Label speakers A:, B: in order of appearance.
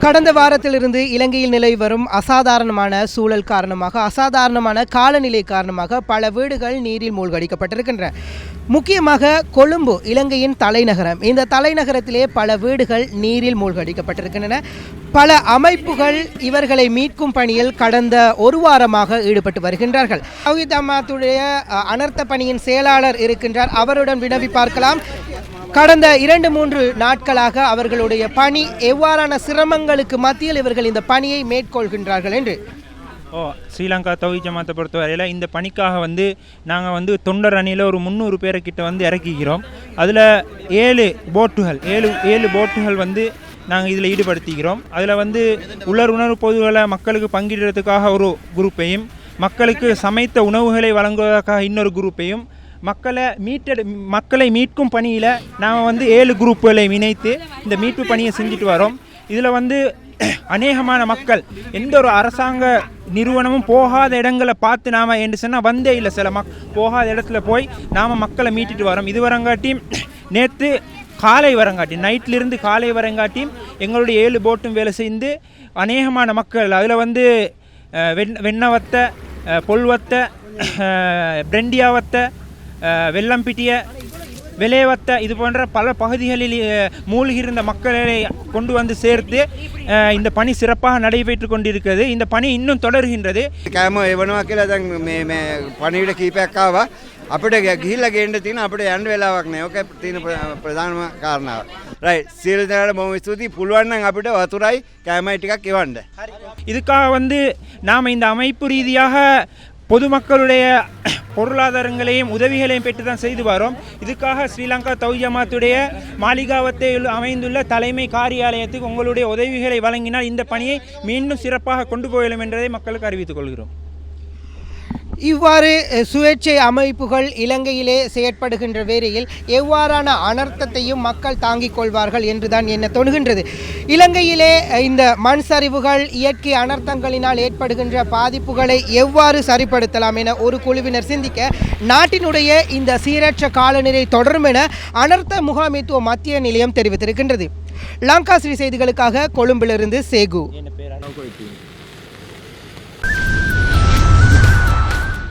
A: கடந்த வாரத்திலிருந்து இலங்கையில் நிலவி வரும் அசாதாரணமான சூழல் காரணமாக, அசாதாரணமான காலநிலை காரணமாக பல வீடுகள் நீரில் மூழ்கடிக்கப்பட்டிருக்கின்றன. முக்கியமாக கொழும்பு இலங்கையின் தலைநகரம். இந்த தலைநகரத்திலே பல வீடுகள் நீரில் மூழ்கடிக்கப்பட்டிருக்கின்றன. பல அமைப்புகள் இவர்களை மீட்கும் பணியில் கடந்த ஒரு வாரமாக ஈடுபட்டு வருகின்றார்கள். தௌஹீத் ஜமாத்துடைய அனர்த்த பணியின் செயலாளர் இருக்கின்றார், அவருடன் வினவி பார்க்கலாம். கடந்த 2-3 நாட்களாக அவர்களுடைய பணி எவ்வாறான சிரமங்களுக்கு மத்தியில் இவர்கள் இந்த பணியை மேற்கொள்கின்றார்கள் என்று.
B: ஸ்ரீலங்கா தௌஹீத் ஜமாத்தை பொறுத்தவரையில் இந்த பணிக்காக நாங்கள் தொண்டர் அணியில் ஒரு 300 பேரை கிட்ட இறக்கிக்கிறோம். அதில் 7 போட்டுகள் நாங்கள் இதில் ஈடுபடுத்திக்கிறோம். அதில் உணர்வு பொதுகளை மக்களுக்கு பங்கிடுறதுக்காக ஒரு குரூப்பையும், மக்களுக்கு சமைத்த உணவுகளை வழங்குவதற்காக இன்னொரு குரூப்பையும், மக்களை மீட்கும் பணியில் நாம் 7 குரூப்புகளை இணைத்து இந்த மீட்பு பணியை செஞ்சுட்டு வரோம். இதில் அநேகமான மக்கள் எந்த ஒரு அரசாங்க நிறுவனமும் போகாத இடங்களை பார்த்து நாம் என்று சொன்னால் வந்தே இல்லை. சில போகாத இடத்துல போய் நாம் மக்களை மீட்டுட்டு வரோம். இது வரங்காட்டியும் நேற்று காலை வரங்காட்டியும், நைட்டிலிருந்து காலை வரங்காட்டியும் எங்களுடைய 7 போட்டும் வேலை செய்து அநேகமான மக்கள் அதில் வெண்ணவத்தை, பொல்வத்தை, பிரெண்டியாவத்தை, வெள்ளம்பிட்டிய, விளைவத்த, இது போன்ற பல பகுதிகளில் மூழ்கியிருந்த மக்களை கொண்டு சேர்த்து இந்த பணி சிறப்பாக நடைபெற்று கொண்டிருக்கிறது. இந்த பணி இன்னும் தொடர்கின்றது.
C: பணியிட கீப்பேக்காவா අපිට ගිහිල්ලා ගේන්න තියෙන අපිට යන්න වෙලාවක් නැහැ. ඔක තියෙන ප්‍රධානම කාරණාව. රයිට්. සියලු දෙනාට බොහොම ස්තුතියි. පුළුවන් නම් අපිට වතුරයි කෑමයි ටිකක් එවන්න.
B: இதுக்காக நாம் இந்த அமைப்பு ரீதியாக பொதுமக்களுடைய பொருளாதாரங்களையும் உதவிகளையும் பெற்று தான் செய்து வரோம். இதுக்காக ஸ்ரீலங்கா தௌஹீத் ஜமாத்துடைய மாளிகாவத்தில் அமைந்துள்ள தலைமை காரியாலயத்துக்கு உங்களுடைய உதவிகளை வழங்கினால் இந்த பணியை மீண்டும் சிறப்பாக கொண்டு போகலாம் என்பதை மக்களுக்கு அறிவித்துக் கொள்கிறோம்.
A: இவ்வாறு சுயேட்சை அமைப்புகள் இலங்கையிலே செயற்படுகின்ற வேளையில் எவ்வாறான அனர்த்தத்தையும் மக்கள் தாங்கிக் கொள்வார்கள் என்றுதான் என்ன தோணுகின்றது. இலங்கையிலே இந்த மண் சரிவுகள், இயற்கை அனர்த்தங்களினால் ஏற்படுகின்ற பாதிப்புகளை எவ்வாறு சரிப்படுத்தலாம் என ஒரு குழுவினர் சிந்திக்க நாட்டினுடைய இந்த சீரற்ற காலநிலை தொடரும் என அனர்த்த முகாமைத்துவ மத்திய நிலையம் தெரிவித்திருக்கின்றது. லங்கா ஸ்ரீ செய்திகளுக்காக கொழும்பிலிருந்து சேகு.